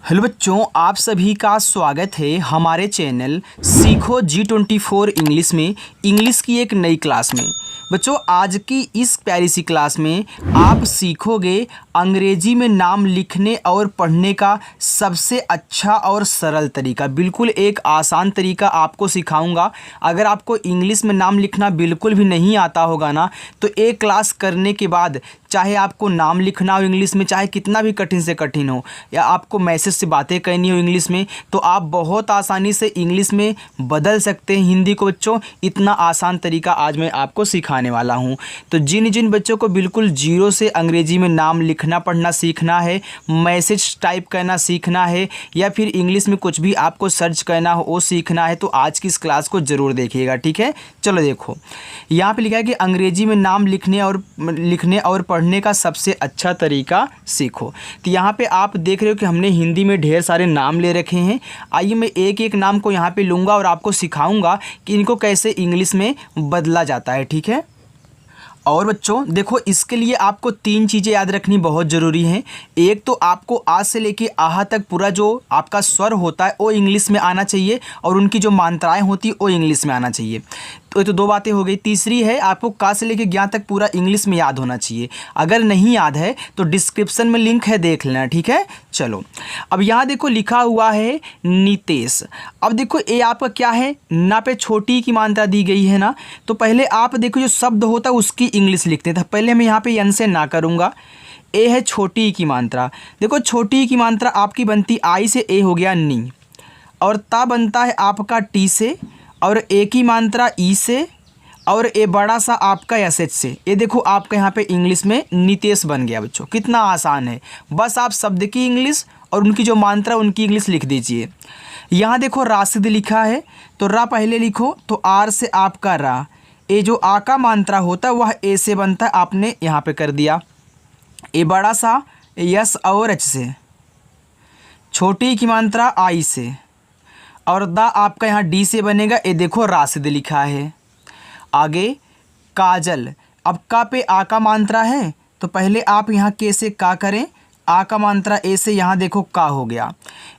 Hello बच्चों, आप सभी का स्वागत है हमारे चैनल सीखो G24 इंग्लिश में इंग्लिश की एक नई क्लास में। बच्चों, आज की इस प्यारी सी क्लास में आप सीखोगे अंग्रेजी में नाम लिखने और पढ़ने का सबसे अच्छा और सरल तरीका। बिल्कुल एक आसान तरीका आपको सिखाऊंगा। अगर आपको इंग्लिश में नाम लिखना बिल्कुल भी नहीं आता होगा ना, तो एक क्लास करने के बाद चाहे आपको नाम लिखना हो इंग्लिश में, चाहे कितना भी कठिन से कठिन हो, या आपको मैसेज से बातें करनी हो इंग्लिश में, तो आप बहुत आसानी से इंग्लिश में बदल सकते हैं हिंदी को। बच्चों, इतना आसान तरीका आज मैं आपको सिखाने वाला हूं। तो जिन जिन बच्चों को बिल्कुल जीरो से अंग्रेजी में नाम लिखना पढ़ना सीखना है, मैसेज टाइप करना सीखना है, या फिर इंग्लिश में कुछ भी आपको सर्च करना हो वो सीखना है, तो आज की इस क्लास को ज़रूर देखिएगा। ठीक है, चलो देखो, यहाँ पे लिखा है कि अंग्रेजी में नाम लिखने और पढ़ने का सबसे अच्छा तरीका सीखो। तो यहाँ पे आप देख रहे हो कि हमने हिंदी में ढेर सारे नाम ले रखे हैं। आइए मैं एक एक नाम को यहाँ पे लूँगा और आपको सिखाऊंगा कि इनको कैसे इंग्लिश में बदला जाता है। ठीक है, और बच्चों देखो, इसके लिए आपको तीन चीज़ें याद रखनी बहुत ज़रूरी हैं। एक तो आपको आ से लेके आहा तक पूरा जो आपका स्वर होता है वो इंग्लिश में आना चाहिए, और उनकी जो मात्राएं होती है वो इंग्लिश में आना चाहिए। तो ये तो दो बातें हो गई। तीसरी है, आपको का से लेके ज्ञा तक पूरा इंग्लिश में याद होना चाहिए। अगर नहीं याद है तो डिस्क्रिप्शन में लिंक है, देख लेना। ठीक है, चलो अब यहाँ देखो लिखा हुआ है नितेश। अब देखो ये आपका क्या है, ना पे छोटी की मात्रा दी गई है ना, तो पहले आप देखो जो शब्द होता है उसकी इंग्लिश लिखते हैं। तो पहले मैं यहाँ पे यन से ना करूँगा। ए है छोटी की मात्रा। देखो छोटी की मात्रा आपकी बनती आई से, ए हो गया नी, और ता बनता है आपका टी से, और ए की मात्रा ई से, और ए बड़ा सा आपका एस एच से। ये देखो आपका यहाँ पे इंग्लिश में नितेश बन गया। बच्चों कितना आसान है, बस आप शब्द की इंग्लिश और उनकी जो मात्रा उनकी इंग्लिश लिख दीजिए। यहाँ देखो राशिद लिखा है, तो रा पहले लिखो, तो आर से आपका रा, ए जो आ का मात्रा होता है वह ए से बनता है, आपने यहाँ पे कर दिया। ए बड़ा सा यस और एच से, छोटी की मात्रा आई से, और दा आपका यहाँ डी से बनेगा। ये देखो राशिद लिखा है। आगे काजल, अब का पे आ का मात्रा है, तो पहले आप यहाँ के से का करें, आ का मात्रा ए से, यहाँ देखो का हो गया।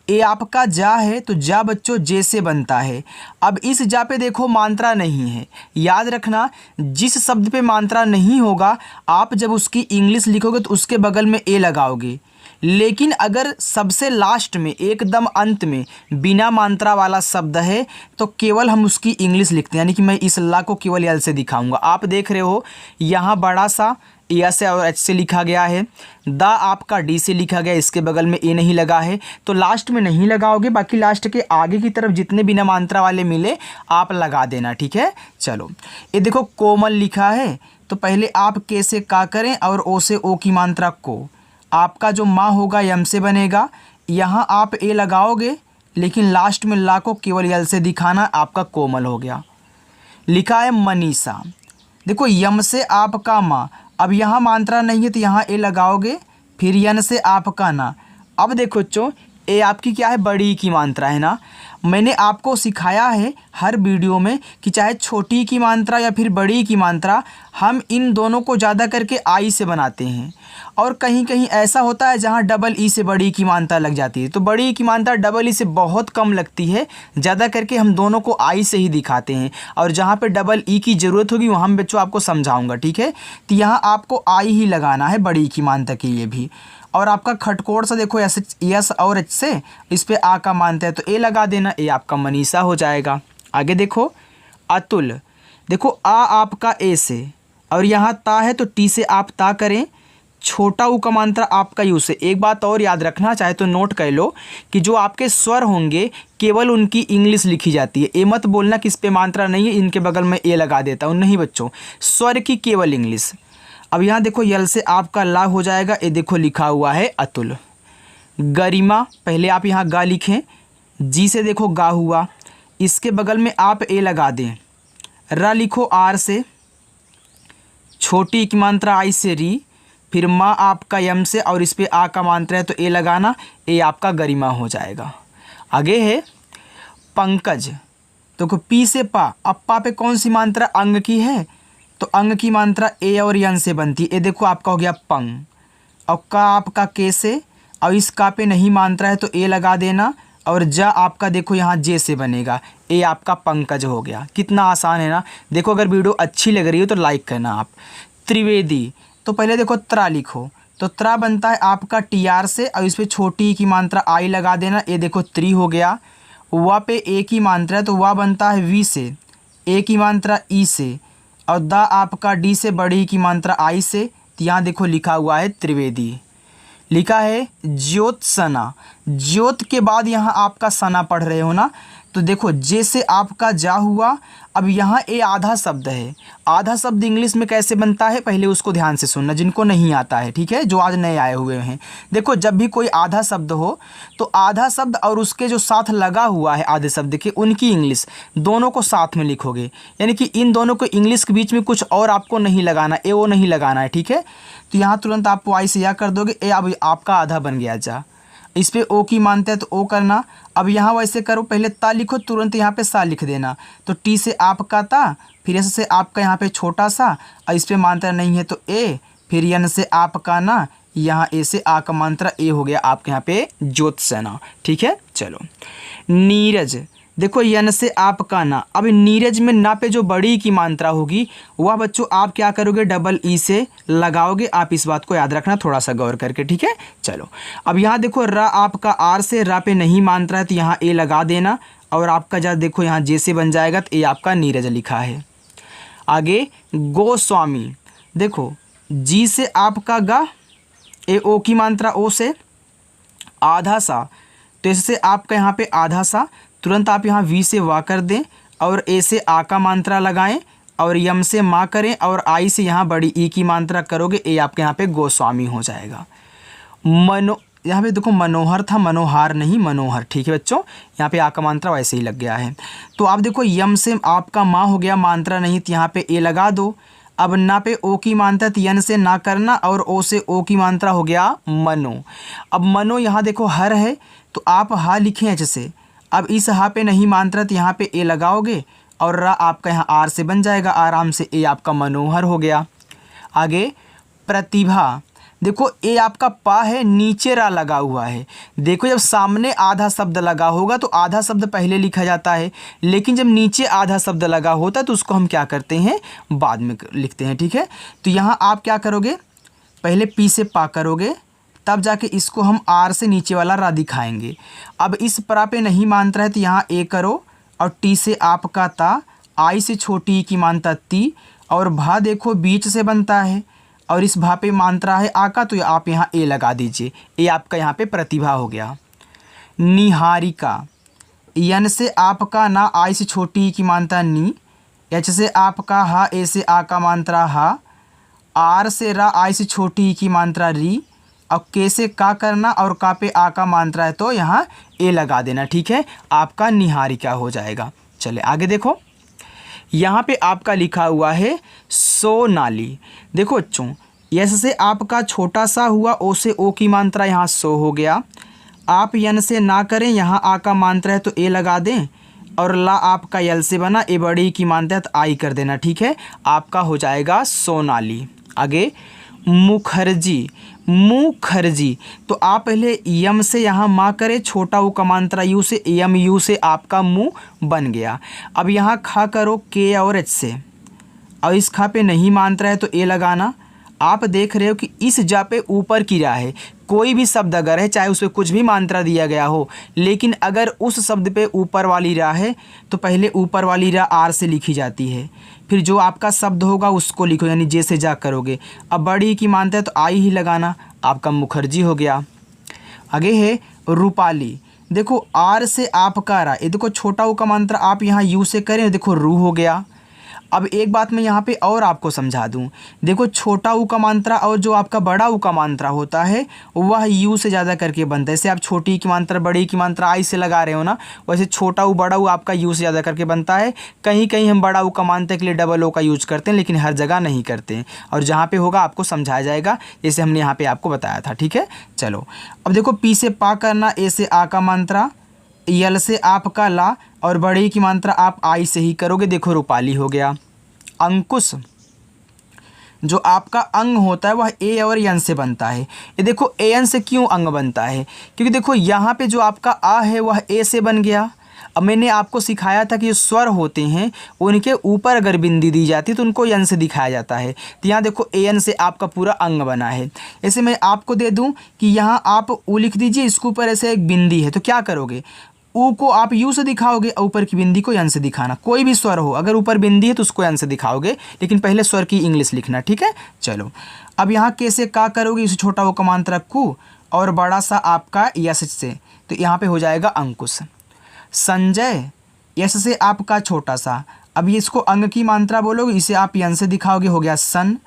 ए आपका जा है, तो जा बच्चों जे से बनता है। अब इस जा पे देखो मात्रा नहीं है। याद रखना, जिस शब्द पे मात्रा नहीं होगा आप जब उसकी इंग्लिश लिखोगे तो उसके बगल में ए लगाओगे। लेकिन अगर सबसे लास्ट में एकदम अंत में बिना मात्रा वाला शब्द है तो केवल हम उसकी इंग्लिश लिखते हैं, यानी कि मैं इस ला को केवल यल से दिखाऊंगा। आप देख रहे हो यहाँ बड़ा सा यस से और एच से लिखा गया है, दा आपका डी से लिखा गया, इसके बगल में ए नहीं लगा है, तो लास्ट में नहीं लगाओगे, बाकी लास्ट के आगे की तरफ जितने बिना मात्रा वाले मिले आप लगा देना। ठीक है, चलो ये देखो कोमल लिखा है, तो पहले आप के से का करें और ओ से ओ की मात्रा को, आपका जो माँ होगा यम से बनेगा, यहाँ आप ए लगाओगे, लेकिन लास्ट में ला को केवल यल से दिखाना, आपका कोमल हो गया। लिखा है मनीषा, देखो यम से आपका माँ, अब यहाँ मात्रा नहीं है तो यहाँ ए लगाओगे, फिर यन से आपका ना। अब देखो बच्चों, ए आपकी क्या है, बड़ी की मात्रा है ना। मैंने आपको सिखाया है हर वीडियो में कि चाहे छोटी की मात्रा या फिर बड़ी की मात्रा, हम इन दोनों को ज़्यादा करके आई से बनाते हैं, और कहीं कहीं ऐसा होता है जहाँ डबल ई से बड़ी की मात्रा लग जाती है, तो बड़ी की मात्रा डबल ई से बहुत कम लगती है, ज़्यादा करके हम दोनों को आई से ही दिखाते हैं, और जहाँ पे डबल ई की ज़रूरत होगी वहाँ मैं बच्चों आपको समझाऊंगा। ठीक है, तो यहाँ आपको आई ही लगाना है बड़ी की मात्रा के लिए भी। और आपका खटकोड़ सा देखो यस और एच से, इस पे आ का मानते हैं तो ए लगा देना, ए आपका मनीषा हो जाएगा। आगे देखो अतुल, देखो आ आपका ए से, और यहाँ ता है तो टी से आप ता करें, छोटा ऊ का मात्रा आपका यू से। एक बात और याद रखना, चाहे तो नोट कर लो कि जो आपके स्वर होंगे केवल उनकी इंग्लिश लिखी जाती है। ए मत बोलना कि इस पे मात्रा नहीं है, इनके बगल में ए लगा देता हूँ, नहीं बच्चों, स्वर की केवल इंग्लिश। अब यहाँ देखो यल से आपका ला हो जाएगा, ये देखो लिखा हुआ है अतुल। गरिमा, पहले आप यहाँ गा लिखें, जी से देखो गा हुआ, इसके बगल में आप ए लगा दें, रा लिखो आर से, छोटी की मात्रा आई से री, फिर माँ आपका यम से, और इस पे आ का मात्रा है तो ए लगाना, ए आपका गरिमा हो जाएगा। आगे है पंकज, तो पी से पा, अब पा पे कौन सी मात्रा अंग की है, तो अंग की मात्रा ए और यन से बनती है। ये देखो आपका हो गया पंग, और का आपका के से, और इस का पे नहीं मात्रा है तो ए लगा देना, और ज आपका देखो यहाँ जे से बनेगा, ए आपका पंकज हो गया। कितना आसान है ना। देखो अगर वीडियो अच्छी लग रही हो तो लाइक करना आप। त्रिवेदी, तो पहले देखो त्रा लिखो, तो त्रा बनता है आपका टी आर से, और इस पर छोटी ई की मात्रा आई लगा देना, ए देखो त्रि हो गया। वा पे ए की मात्रा है तो वा बनता है वी से, ए की मात्रा ई से, और द आपका डी से, बड़ी ई की मात्रा आई से। तो यहाँ देखो लिखा हुआ है त्रिवेदी। लिखा है ज्योत्सना, ज्योत के बाद यहाँ आपका सना पढ़ रहे हो ना, तो देखो जैसे आपका जा हुआ। अब यहाँ ए आधा शब्द है। आधा शब्द इंग्लिश में कैसे बनता है पहले उसको ध्यान से सुनना, जिनको नहीं आता है, ठीक है, जो आज नए आए हुए हैं। देखो जब भी कोई आधा शब्द हो तो आधा शब्द और उसके जो साथ लगा हुआ है आधे शब्द के, उनकी इंग्लिश दोनों को साथ में लिखोगे। यानी कि इन दोनों को इंग्लिश के बीच में कुछ और आपको नहीं लगाना, ए ओ नहीं लगाना है, ठीक है। तो यहाँ तुरंत आप वाई से या कर दोगे, ए अब आपका आधा बन गया जा। इस पे ओ की मानते हैं तो ओ करना। अब यहाँ वैसे करो, पहले ता लिखो, तुरंत यहाँ पे सा लिख देना। तो टी से आपका ता, फिर एस से आपका यहाँ पे छोटा सा, और इस पे मात्रा नहीं है तो ए, फिर यन से आपका ना, यहाँ ए से आ का मात्रा ए हो गया आपके यहाँ पे ज्योत्सना, ठीक है। चलो नीरज, देखो यन से आपका ना। अब नीरज में ना पे जो बड़ी की मात्रा होगी वह बच्चों आप क्या करोगे, डबल ई से लगाओगे। आप इस बात को याद रखना थोड़ा सा गौर करके, ठीक है। चलो अब यहाँ देखो रा आपका आर से, रा पे नहीं मात्रा है तो यहाँ ए लगा देना, और आपका जब देखो यहाँ जे से बन जाएगा तो ए आपका नीरज लिखा है। आगे गोस्वामी, देखो जी से आपका गा, ए ओ की मात्रा ओ से, आधा सा, तो इससे आपका यहाँ पे आधा सा, तुरंत आप यहाँ वी से वा कर दें, और ए से आ का मात्रा लगाएं, और यम से माँ करें, और आई से यहाँ बड़ी ई की मात्रा करोगे, ए आपके यहाँ पे गोस्वामी हो जाएगा। यहाँ पे देखो मनोहर था, मनोहार नहीं, मनोहर, ठीक है बच्चों। यहाँ पे आ का मात्रा वैसे ही लग गया है। तो आप देखो यम से आपका माँ हो गया, मात्रा नहीं तो यहाँ पे ए लगा दो। अब ना पे ओ की मात्रा तो यन से ना करना, और ओ से ओ की मात्रा हो गया मनो। अब मनो यहाँ देखो हर है तो आप हा लिखें एच से। अब इस हा पे नहीं मात्रा तो यहाँ पे ए लगाओगे, और रा आपका यहाँ आर से बन जाएगा, आराम से ए आपका मनोहर हो गया। आगे प्रतिभा, देखो ए आपका पा है, नीचे रा लगा हुआ है। देखो जब सामने आधा शब्द लगा होगा तो आधा शब्द पहले लिखा जाता है, लेकिन जब नीचे आधा शब्द लगा होता है तो उसको हम क्या करते हैं, बाद में लिखते हैं, ठीक है। तो यहाँ आप क्या करोगे, पहले पी से पा करोगे, तब जाके इसको हम आर से नीचे वाला रा दिखाएंगे। अब इस परा पे नहीं मात्रा है तो यहाँ ए करो, और टी से आपका ता, आई से छोटी की मात्रा ती, और भा देखो बीच से बनता है, और इस भा पे मात्रा है आ का, तो आप यहाँ ए लगा दीजिए, ए आपका यहाँ पे प्रतिभा हो गया। निहारिका, यन से आपका ना, आई से छोटी की मात्रा नी, एच से आपका हा, ए से आ का मात्रा हा, आर से रा, आई से छोटी की मात्रा री, और के से का करना, और का पे आ का मात्रा है तो यहाँ ए लगा देना, ठीक है। आपका निहारिका हो जाएगा। चले आगे देखो, यहाँ पे आपका लिखा हुआ है सोनाली। देखो बच्चों यस से आपका छोटा सा हुआ, ओ से ओ की मात्रा यहाँ सो हो गया। आप यन से ना करें, यहाँ आ का मात्रा है तो ए लगा दें, और ला आपका यल से बना, ए बड़ी की मात्रा है तो आई कर देना, ठीक है। आपका हो जाएगा सोनाली। आगे मुखर्जी, मुखर्जी, तो आप पहले यम से यहाँ माँ करें, छोटा ऊ का मात्रा यू से, यम यू से आपका मुँह बन गया। अब यहाँ खा करो के और एच से, और इस खा पे नहीं मात्रा है तो ए लगाना। आप देख रहे हो कि इस जा पे ऊपर की रा है, कोई भी शब्द अगर है चाहे उस पर कुछ भी मात्रा दिया गया हो, लेकिन अगर उस शब्द पे ऊपर वाली रा है तो पहले ऊपर वाली रा आर से लिखी जाती है, फिर जो आपका शब्द होगा उसको लिखो, यानी जे से जा करोगे। अब बड़ी की मानते हैं तो आई ही लगाना, आपका मुखर्जी हो गया। आगे है रूपाली, देखो आर से आपका रा, ये देखो छोटा ऊ का मात्रा आप यहाँ यू से करें, देखो रू हो गया। अब एक बात मैं यहाँ पे और आपको समझा दूँ, देखो छोटा ऊ का मात्रा और जो आपका बड़ा ऊ का मात्रा होता है वह यू से ज़्यादा करके बनता है। जैसे आप छोटी की मात्रा बड़ी की मात्रा आई से लगा रहे हो ना, वैसे छोटा ऊ बड़ा ऊ आपका यू से ज़्यादा करके बनता है। कहीं कहीं हम बड़ा ऊ का मात्रा के लिए डबल ओ का यूज करते हैं, लेकिन हर जगह नहीं करते हैं, और जहाँ पे होगा आपको समझाया जाएगा, जैसे हमने यहाँ पे आपको बताया था। ठीक है, चलो अब देखो पी से पा करना, ए से आ का मात्रा, यल से आपका ला, और बड़ी की मात्रा आप आई से ही करोगे। देखो रूपाली हो गया। अंकुश, जो आपका अंग होता है वह ए और यन से बनता है। ये देखो ए एन से क्यों अंग बनता है, क्योंकि देखो यहाँ पे जो आपका आ है वह ए से बन गया। अब मैंने आपको सिखाया था कि जो स्वर होते हैं उनके ऊपर अगर बिंदी दी जाती है तो उनको यन से दिखाया जाता है। तो यहाँ देखो ए एन से आपका पूरा अंग बना है। ऐसे मैं आपको दे दूँ कि यहाँ आप ऊ लिख दीजिए, इसके ऊपर ऐसे एक बिंदी है, तो क्या करोगे, ऊ को आप यू से दिखाओगे और ऊपर की बिंदी को यन से दिखाना। कोई भी स्वर हो अगर ऊपर बिंदी है तो उसको यन से दिखाओगे, लेकिन पहले स्वर की इंग्लिश लिखना, ठीक है। चलो अब यहाँ कैसे का करोगे, इसे छोटा वो कमांतर कु और बड़ा सा आपका यश से, तो यहाँ पे हो जाएगा अंकुश। संजय यश से आपका छोटा सा, अब ये इसको अंग की मात्रा बोलोगे, इसे आप यन से दिखाओगे, हो गया सन।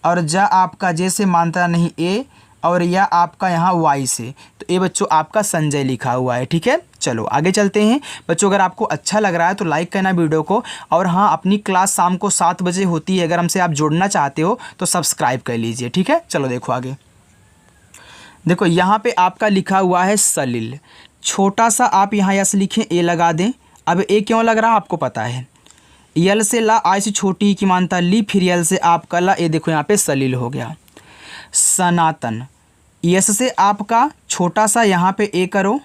और जा आपका जैसे मात्रा नहीं ए, और या आपका यहाँ वाई से, तो ये बच्चों आपका संजय लिखा हुआ है, ठीक है। चलो आगे चलते हैं बच्चों। अगर आपको अच्छा लग रहा है तो लाइक करना वीडियो को, और हाँ अपनी क्लास शाम को 7 बजे होती है, अगर हमसे आप जुड़ना चाहते हो तो सब्सक्राइब कर लीजिए, ठीक है। चलो देखो आगे, देखो यहाँ पे आपका लिखा हुआ है सलिल, छोटा सा आप यहाँ यस लिखें, ए लगा दें। अब ए क्यों लग रहा है आपको पता है, यल से ला, आई से छोटी की मानता ली, फिर यल से आपका ला, ये देखो यहाँ पे सलिल हो गया। सनातन, यस से आपका छोटा सा यहाँ पे ए करो,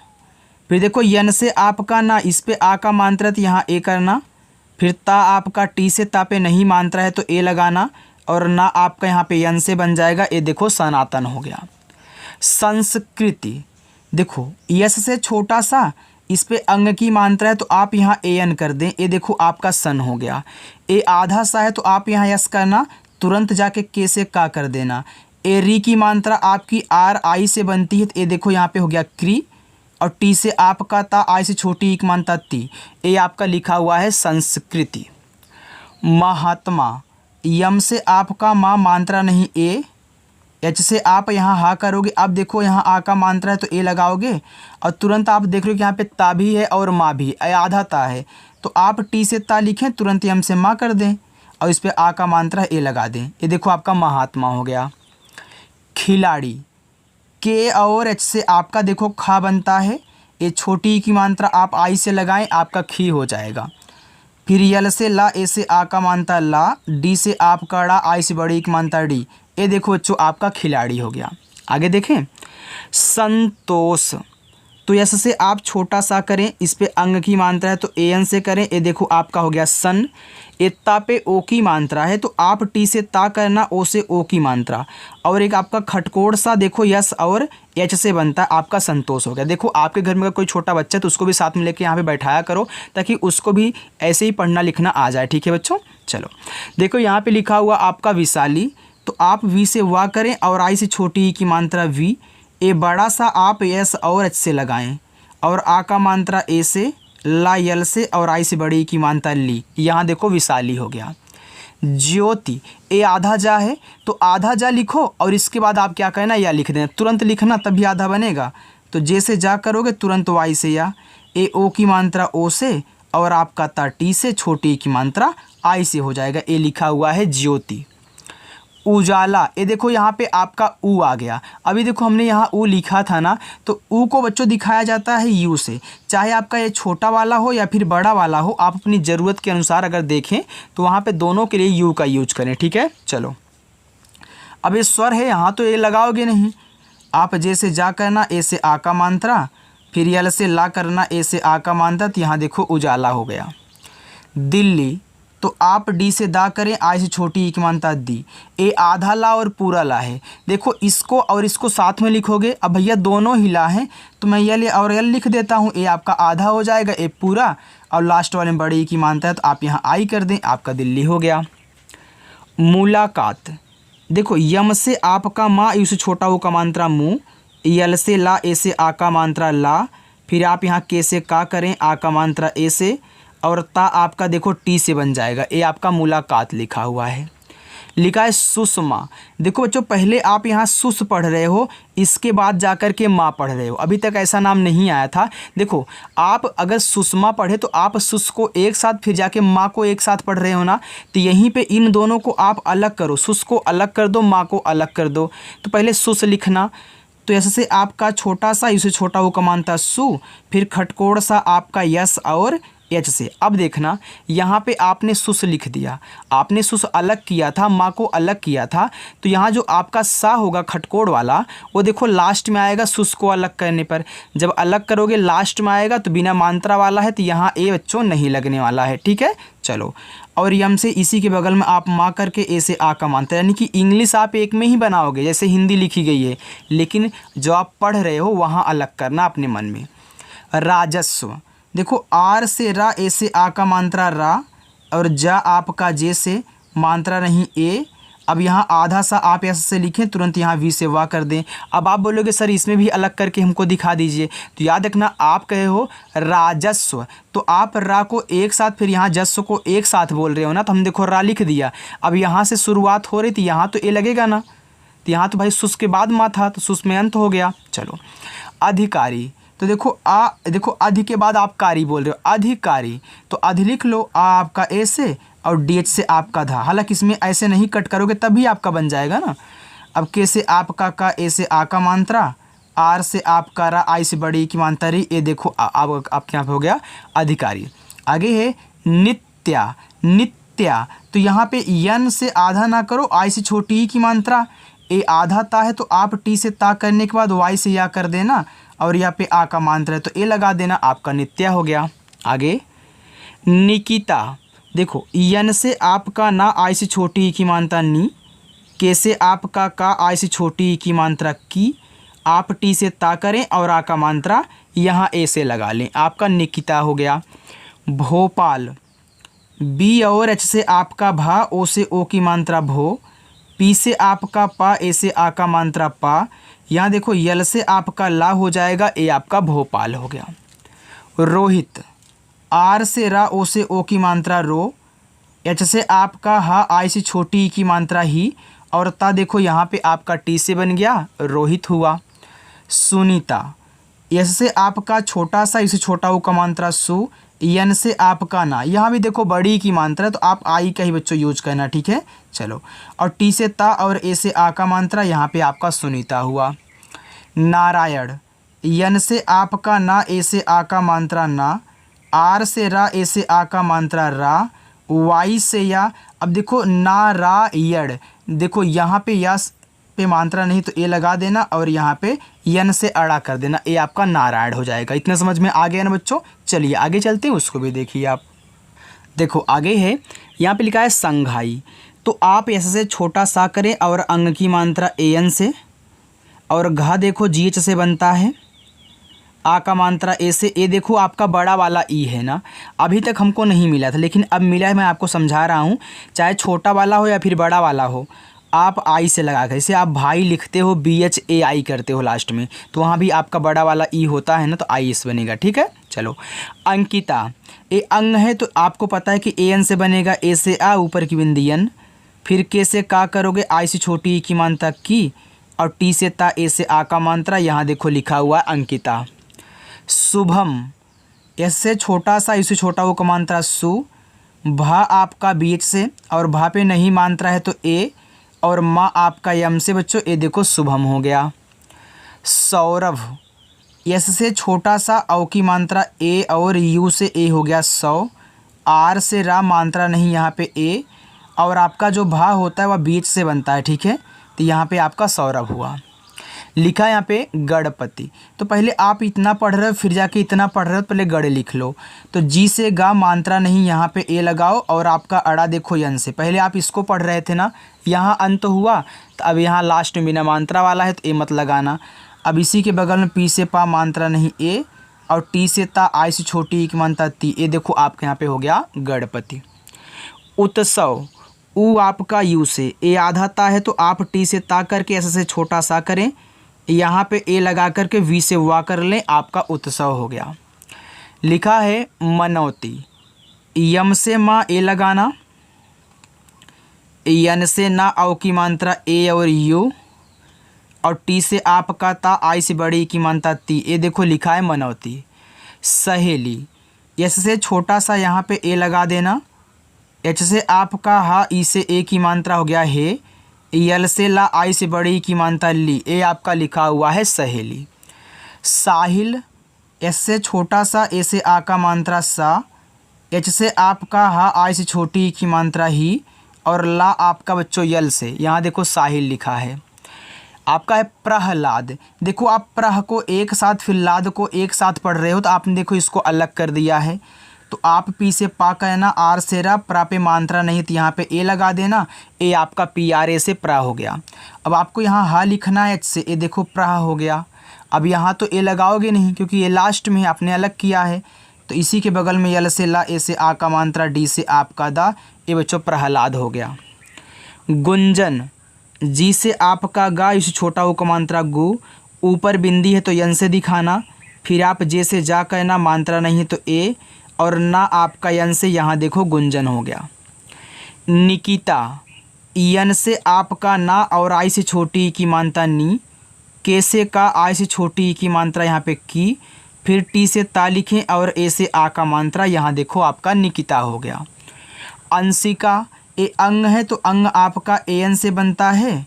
फिर देखो यन से आपका ना, इस पे आ का मात्रा तो यहाँ ए करना, फिर ता आपका टी से ता पे नहीं मात्रा है तो ए लगाना, और ना आपका यहाँ पे यन से बन जाएगा, ये देखो सनातन हो गया। संस्कृति, देखो यस से छोटा सा, इस पे अंग की मात्रा है तो आप यहाँ ए एन कर दें, ये देखो आपका सन हो गया। ए आधा सा है तो आप यहाँ यस करना, तुरंत जाके के से का कर देना। ए री की मात्रा आपकी आर आई से बनती है, तो ये देखो यहाँ पे हो गया क्री, और टी से आपका ता, आई से छोटी एक मानता ती, ये आपका लिखा हुआ है संस्कृति। महात्मा, यम से आपका माँ मात्रा नहीं ए, एच से आप यहाँ हा करोगे, अब देखो यहाँ आ का मात्रा है तो ए लगाओगे, और तुरंत आप देख रहे हो कि यहाँ पे ता भी है और माँ भी, आधा ता है तो आप टी से ता लिखें, तुरंत यम से माँ कर दें, और इस पे आ का मात्रा ए लगा दें, ये देखो आपका महात्मा हो गया। खिलाड़ी, के और एच से आपका देखो खा बनता है, ये छोटी की मात्रा आप आई से लगाएं, आपका खी हो जाएगा। फिर यल से ला, ए से आ का मानता ला, डी से आपका ड़ा, आई से बड़ी की मानता डी, ये देखो बच्चों आपका खिलाड़ी हो गया। आगे देखें, संतोष, तो यस से आप छोटा सा करें, इस पे अंग की मात्रा है तो ए एन से करें, ये देखो आपका हो गया सन। इत्ता पे ओ की मात्रा है तो आप टी से ता करना, ओ से ओ की मात्रा, और एक आपका खटकोड़ सा देखो यस और एच से बनता है, आपका संतोष हो गया। देखो आपके घर में अगर कोई छोटा बच्चा है तो उसको भी साथ में लेके यहाँ पे बैठाया करो, ताकि उसको भी ऐसे ही पढ़ना लिखना आ जाए, ठीक है बच्चों। चलो देखो यहाँ पे लिखा हुआ आपका विशाली, तो आप वी से वा करें, और आई से छोटी की मात्रा वी, ए बड़ा सा आप एस और एच से लगाएं, और आ का मात्रा ए से, ला यल से, और आई से बड़ी की मात्रा ली, यहाँ देखो विशाली हो गया। ज्योति, ए आधा जा है तो आधा जा लिखो, और इसके बाद आप क्या कहना, या लिख देना, तुरंत लिखना तभी आधा बनेगा, तो जैसे जा करोगे तुरंत वाई से या, ए ओ की मात्रा ओ से, और आपका ता टी से, छोटी की मात्रा आई से हो जाएगा, ए लिखा हुआ है ज्योति। उजाला, ये देखो यहाँ पे आपका ऊ आ गया। अभी देखो हमने यहाँ ऊ लिखा था ना, तो ऊ को बच्चों दिखाया जाता है यू से, चाहे आपका ये छोटा वाला हो या फिर बड़ा वाला हो, आप अपनी ज़रूरत के अनुसार अगर देखें तो वहाँ पे दोनों के लिए यू का यूज करें, ठीक है। चलो अब ये स्वर है, यहाँ तो ये लगाओगे नहीं, आप जैसे जा करना, ए से आ का मात्रा, फिर यल से ला करना, ए से आ का मात्रा, तो यहाँ देखो उजाला हो गया। दिल्ली, तो आप डी से दा करें, आई से छोटी की मानता दी, ए आधा ला और पूरा ला है, देखो इसको और इसको साथ में लिखोगे। अब भैया दोनों ही ला हैं तो मैं यल और यल लिख देता हूँ, ए आपका आधा हो जाएगा, ए पूरा, और लास्ट वाले में बड़ी की मानता है तो आप यहाँ आई कर दें, आपका दिल्ली हो गया। मुलाकात, देखो यम से आपका माँ, यू से छोटा वो का मात्रा मुँह, यल से ला, ए से आ का मात्रा ला, फिर आप यहाँ के से का करें, आ का मात्रा ए से, और ता आपका देखो टी से बन जाएगा, ये आपका मुलाकात लिखा हुआ है। लिखा है सुषमा, देखो बच्चों पहले आप यहाँ सुस पढ़ रहे हो, इसके बाद जाकर के माँ पढ़ रहे हो, अभी तक ऐसा नाम नहीं आया था। देखो आप अगर सुषमा पढ़े तो आप सुस को एक साथ, फिर जाके माँ को एक साथ पढ़ रहे हो ना, तो यहीं पे इन दोनों को आप अलग करो, सुस को अलग कर दो, माँ को अलग कर दो। तो पहले सुस लिखना, तो ऐसे आपका छोटा सा, इसे छोटा वो कमानता सु, फिर खटकोड़ सा आपका यस और एच से। अब देखना यहाँ पे आपने सुस लिख दिया, आपने सुस अलग किया था, माँ को अलग किया था, तो यहाँ जो आपका सा होगा खटकोड़ वाला वो देखो लास्ट में आएगा सुस को अलग करने पर। जब अलग करोगे लास्ट में आएगा तो बिना मात्रा वाला है, तो यहाँ ए बच्चों नहीं लगने वाला है। ठीक है, चलो। और यम से इसी के बगल में आप माँ करके ए से आ का मात्रा, यानी कि इंग्लिश आप एक में ही बनाओगे जैसे हिंदी लिखी गई है, लेकिन जो आप पढ़ रहे हो वहाँ अलग करना अपने मन में। राजस्व, देखो आर से रा, ए से आ का मात्रा रा, और जा आपका जे से मात्रा नहीं ए। अब यहाँ आधा सा आप ऐसे से लिखें, तुरंत यहाँ वी से वाह कर दें। अब आप बोलोगे सर इसमें भी अलग करके हमको दिखा दीजिए, तो याद रखना आप कहे हो राजस्व, तो आप रा को एक साथ, फिर यहाँ जस्व को एक साथ बोल रहे हो ना, तो हम देखो रा लिख दिया। अब यहाँ से शुरुआत हो रही थी, यहाँ तो ए लगेगा ना, तो यहाँ तो भाई सुस के बाद माँ था, तो सुस में अंत हो गया। चलो, अधिकारी, तो देखो अधि के बाद आप कारी बोल रहे हो, अधिकारी, तो अधि लिख लो, आ आपका ए से और डी एच से आपका धा। हालांकि इसमें ऐसे नहीं कट करोगे तभी आपका बन जाएगा ना। अब के से आपका का, ए से आ का मात्रा, आर से आपका रा, आई से बड़ी की मात्रा रही, ये देखो अब आपके यहाँ पे हो गया अधिकारी। आगे है नित्या, नित्या, तो यहाँ पे यन से आधा ना करो, आई से छोटी ई की मात्रा, ए आधा ता है तो आप टी से ता करने के बाद वाई से या कर देना, और यहाँ पे आ का मात्रा है तो ए लगा देना, आपका नित्या हो गया। आगे निकिता, देखो यन से आपका ना, आई से छोटी ई की मात्रा नी, के से आपका का, आई से छोटी ई की मात्रा की, आप टी से ता करें और आ का मात्रा यहाँ ए से लगा लें, आपका निकिता हो गया। भोपाल, बी और एच से आपका भा, ओ से ओ की मात्रा भो, पी से आपका पा, ए से आ का मात्रा पा, यहाँ देखो यल से आपका ला हो जाएगा, ए आपका भोपाल हो गया। रोहित, आर से रा, ओ से ओ की मात्रा रो, एच से आपका हा, आई से छोटी ई की मात्रा ही, और ता देखो यहाँ पे आपका टी से बन गया, रोहित हुआ। सुनीता, एस से आपका छोटा सा, इसे छोटा ओ का मात्रा सु, यन से आपका ना, यहाँ भी देखो बड़ी की मात्रा, तो आप आई का ही बच्चों यूज करना। ठीक है, चलो। और टी से ता और ए से आ का मात्रा, यहाँ पे आपका सुनीता हुआ। नारायण, यन से आपका ना, ए से आ का मात्रा ना, आर से रा, ए से आ का मात्रा रा, वाई से या। अब देखो नारायण, देखो यहाँ पे यस पे मात्रा नहीं तो ए लगा देना, और यहाँ पे यन से अड़ा कर देना, ए आपका नारायण हो जाएगा। इतना समझ में आ गया ना बच्चों। चलिए आगे चलते हैं, उसको भी देखिए आप। देखो आगे है, यहाँ पे लिखा है संघाई, तो आप ऐसे से छोटा सा करें और अंग की मात्रा ए एन से, और घा देखो जी एच से बनता है, आ का मात्रा ए से, ए देखो आपका बड़ा वाला ई है ना, अभी तक हमको नहीं मिला था लेकिन अब मिला है, मैं आपको समझा रहा हूँ। चाहे छोटा वाला हो या फिर बड़ा वाला हो, आप आई से लगा कर, जैसे आप भाई लिखते हो बी एच ए आई करते हो लास्ट में, तो वहाँ भी आपका बड़ा वाला ई होता है ना, तो आई एस बनेगा। ठीक है, चलो। अंकिता, ए अंग है तो आपको पता है कि ए एन से बनेगा, ए से आ ऊपर की बिंदी एन, फिर के से का करोगे, आई से छोटी ई की मात्रा की, और टी से ता, ए से आ का मात्रा, यहाँ देखो लिखा हुआ है अंकिता। शुभम, एस से छोटा सा, इसे छोटा वो का मात्रा सु, भा आपका बीच से, और भा पे नहीं मात्रा है तो ए, और माँ आपका यम से बच्चों, ए देखो शुभम हो गया। सौरभ, एस से छोटा सा, औ की मात्रा ए, और यू से ए हो गया सौ, आर से रा मात्रा नहीं यहाँ पे ए, और आपका जो भा होता है वह बीच से बनता है। ठीक है, तो यहाँ पे आपका सौरभ हुआ। लिखा यहाँ पे गणपति, तो पहले आप इतना पढ़ रहे हो फिर जाके इतना पढ़ रहे हो, पहले गढ़ लिख लो। तो जी से गा मात्रा नहीं, यहाँ पे ए लगाओ, और आपका अड़ा देखो यन से, पहले आप इसको पढ़ रहे थे ना, यहाँ अंत हुआ, तो अब यहाँ लास्ट में बिना मात्रा वाला है तो ए मत लगाना। अब इसी के बगल में पी से पा मात्रा नहीं ए, और टी से ता, आई से छोटी ई की मात्रा ती, ए देखो आपके यहाँ पे हो गया गणपति। उत्सव, ऊ आपका यू से, ए आधा ता है तो आप टी से ता करके ऐसे से छोटा सा करें, यहाँ पे ए लगा करके वी से वा कर लें, आपका उत्सव हो गया। लिखा है मनौती, यम से माँ ए लगाना, यन से ना, औ की मात्रा ए और यू, और टी से आपका ता, आई से बड़ी की मात्रा ती, ए देखो लिखा है मनौती। सहेली, एस से छोटा सा यहाँ पे ए लगा देना, एच से आपका हा, ई से ए की मात्रा हो गया हे, यल से ला, आई से बड़ी की मात्रा ली, ए आपका लिखा हुआ है सहेली। साहिल, एस से छोटा सा, ए से आ का मात्रा सा, एच से आपका हा आई से छोटी की मात्रा ही, और ला आपका बच्चों यल से, यहाँ देखो साहिल लिखा है। आपका है प्रहलाद। देखो आप प्रह को एक साथ फिर लाद को एक साथ पढ़ रहे हो तो आपने देखो इसको अलग कर दिया है। तो आप पी से पा कहना, आर से रा, प्रा पे मात्रा नहीं तो यहाँ पे ए लगा देना, ए आपका पी आर ए से प्रा हो गया। अब आपको यहाँ हा लिखना है, एच से ए देखो प्रह हो गया। अब यहाँ तो ए लगाओगे नहीं क्योंकि ये लास्ट में आपने अलग किया है, तो इसी के बगल में यल से ला, ए से आ का मात्रा, डी से आपका दा, ये बच्चों प्रहलाद हो गया। गुंजन, जी से आपका गा, इस छोटा ऊ का मात्रा गु, ऊपर बिंदी है तो यन से दिखाना, फिर आप जे से जा कहना, मात्रा नहीं है तो ए, और ना आपका यन से, यहाँ देखो गुंजन हो गया। निकिता, यन से आपका ना और आई से छोटी की मात्रा नी, के से का आई से छोटी की मात्रा यहाँ पे की, फिर टी से ता लिखें और ए से आ का मात्रा, यहाँ देखो आपका निकिता हो गया। अंशिका, ए अंग है तो अंग आपका ए एन से बनता है,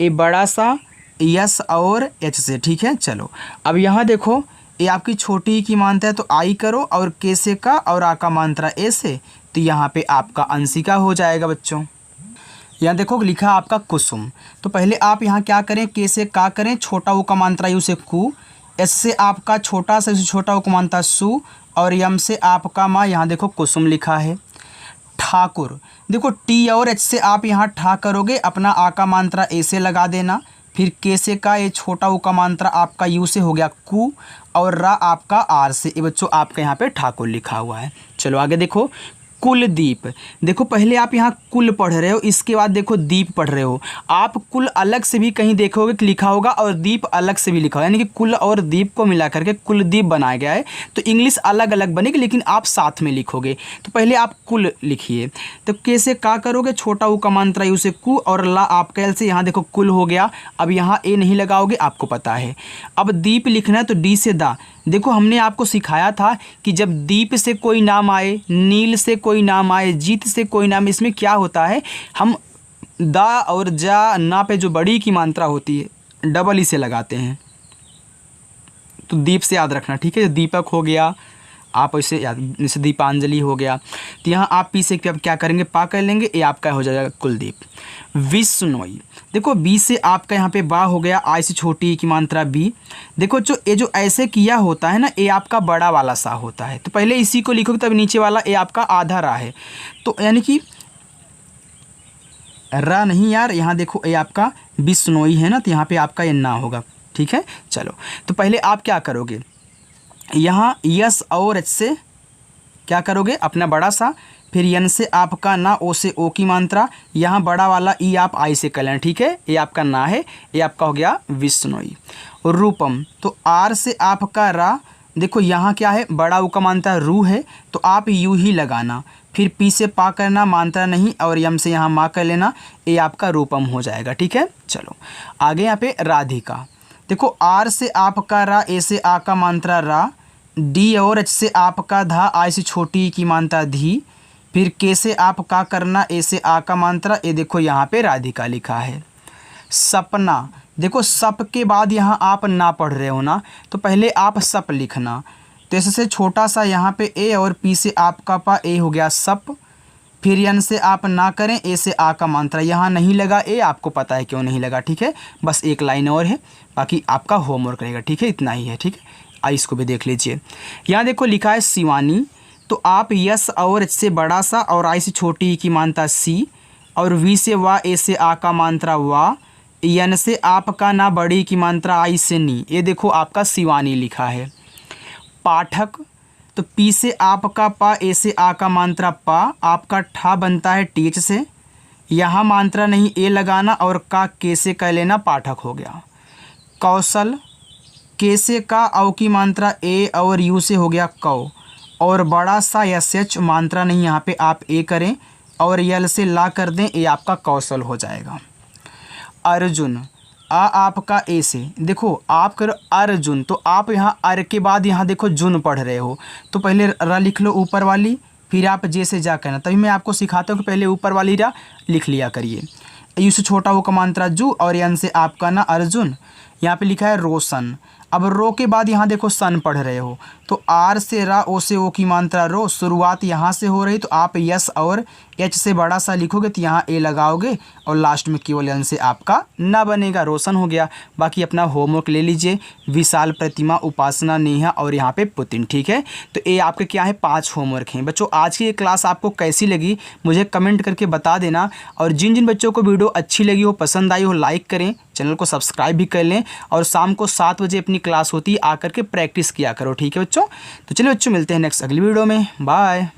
ए बड़ा सा यस और एच से, ठीक है। चलो अब यहाँ देखो ये आपकी छोटी की मात्रा है तो आई करो, और के से का और आ का मात्रा ए से, तो यहाँ पे आपका अंशिका हो जाएगा बच्चों। यहाँ देखो लिखा आपका कुसुम, तो पहले आप यहाँ क्या करें, के से का करें, छोटा ऊ का मात्रा यू से कु, एस से आपका छोटा सा छोटा ऊ का मात्रा सु, और यम से आपका माँ, यहाँ देखो कुसुम लिखा है। ठाकुर, देखो टी और एच से आप यहाँ ठा करोगे, अपना आ का मात्रा ए से लगा देना, फिर के से का ये छोटा ऊ का मात्रा आपका यू से हो गया कु, और रा आपका आर से, ये बच्चों आपका यहाँ पे ठाकुर लिखा हुआ है। चलो आगे देखो कुलदीप, देखो पहले आप यहाँ कुल पढ़ रहे हो, इसके बाद देखो दीप पढ़ रहे हो। आप कुल अलग से भी कहीं देखोगे कि लिखा होगा और दीप अलग से भी लिखा होगा, यानी कि कुल और दीप को मिला करके कुलदीप बनाया गया है। तो इंग्लिश अलग अलग बनेगी लेकिन आप साथ में लिखोगे। तो पहले आप कुल लिखिए, तो कैसे का करोगे, छोटा ऊ का मात्रा यू से कु, और ला आपका एल से, यहाँ देखो कुल हो गया। अब यहाँ ए नहीं लगाओगे, आपको पता है। अब दीप लिखना है तो डी से दा, देखो हमने आपको सिखाया था कि जब दीप से कोई नाम आए, नील से कोई नाम आए, जीत से कोई नाम, इसमें क्या होता है, हम दा और जा ना पे जो बड़ी की मात्रा होती है डबल ही से लगाते हैं। तो दीप से याद रखना, ठीक है। दीपक हो गया, आप ऐसे याद, जैसे दीपांजलि हो गया, तो यहाँ आप पी से क्या करेंगे, पा कर लेंगे, ये आपका हो जाएगा कुलदीप। विश्नोई, देखो बी से आपका यहाँ पे बा हो गया, आई से छोटी की मात्रा बी। देखो जो ऐसे किया होता है ना, ये आपका बड़ा वाला सा होता है, तो पहले इसी को लिखोगे तब नीचे वाला ये आपका आधा रा है, तो यानी कि रा नहीं यार, यहाँ देखो ये आपका विश्नोई है ना, तो यहाँ पे आपका ये ना होगा, ठीक है। चलो तो पहले आप क्या करोगे, यहाँ यस और एच से क्या करोगे, अपना बड़ा सा, फिर यन से आपका ना, ओ से ओ की मात्रा, यहाँ बड़ा वाला ई आप आई से कर लेना, ठीक है। ये आपका ना है, ये आपका हो गया विश्नोई। रूपम, तो आर से आपका रा, देखो यहाँ क्या है, बड़ा ऊ का मात्रा रू है, तो आप यू ही लगाना, फिर पी से पा करना, मात्रा नहीं, और यम से यहाँ माँ कर लेना, ये आपका रूपम हो जाएगा, ठीक है। चलो आगे यहाँ पे राधिका, देखो आर से आपका रा, ए से आ का मात्रा रा, डी और एच से आपका धा, आई से छोटी की मात्रा धी, फिर के से आप का करना, ए से आ का मात्रा, ये देखो यहाँ पे राधिका लिखा है। सपना, देखो सप के बाद यहाँ आप ना पढ़ रहे हो ना, तो पहले आप सप लिखना, तो इससे छोटा सा यहाँ पे ए, और पी से आपका पा, ए हो गया सप, फिर यन से आप ना करें, ए से आ का मात्रा, यहाँ नहीं लगा ए, आपको पता है क्यों नहीं लगा, ठीक है। बस एक लाइन और है, बाकी आपका होमवर्क रहेगा, ठीक है, इतना ही है, ठीक है। इसको भी देख लीजिए, यहाँ देखो लिखा है शिवानी, तो आप यस और एच से बड़ा सा और आई से छोटी की मात्रा सी, और वी से वा, ए से आ का मात्रा वा, यन से आपका ना बड़ी की मात्रा आई से नी, ये देखो आपका शिवानी लिखा है। पाठक, तो पी से आपका पा, ए से आ का मात्रा पा, आपका ठा बनता है टी एच से, यहाँ मात्रा नहीं ए लगाना, और का के से कह लेना, पाठक हो गया। कौशल, के से का औ की मात्रा ए और यू से हो गया कौ, और बड़ा सा एस एच, मात्रा नहीं यहाँ पे आप ए करें, और यल से ला कर दें, ये आपका कौशल हो जाएगा। अर्जुन, आ आपका ए से, देखो आप करो अर्जुन, तो आप यहाँ अर के बाद यहाँ देखो जुन पढ़ रहे हो, तो पहले र लिख लो ऊपर वाली, फिर आप जे से जा करना, तभी मैं आपको सिखाता हूँ कि पहले ऊपर वाली रा लिख लिया करिए। यू से छोटा वो का मात्रा जू, और यन से आपका ना अर्जुन, यहाँ पे लिखा है रोशन। अब रो के बाद यहाँ देखो सन पढ़ रहे हो, तो आर से रा, ओ से ओ की मात्रा रो, शुरुआत यहाँ से हो रही तो आप यस और एच से बड़ा सा लिखोगे तो यहाँ ए लगाओगे और लास्ट में केवल एन से आपका ना बनेगा। रोशन हो गया। बाकी अपना होमवर्क ले लीजिए। विशाल, प्रतिमा, उपासना, नेहा और यहाँ पे पुतिन। ठीक है, तो ये आपके क्या है 5 होमवर्क हैं। बच्चों आज की ये क्लास आपको कैसी लगी मुझे कमेंट करके बता देना, और जिन जिन बच्चों को वीडियो अच्छी लगी हो, पसंद आई हो, लाइक करें, चैनल को सब्सक्राइब भी कर लें, और शाम को 7 बजे अपनी क्लास होती है, आकर के प्रैक्टिस किया करो। ठीक है बच्चों, तो चलिए बच्चों मिलते हैं नेक्स्ट अगली वीडियो में। बाय।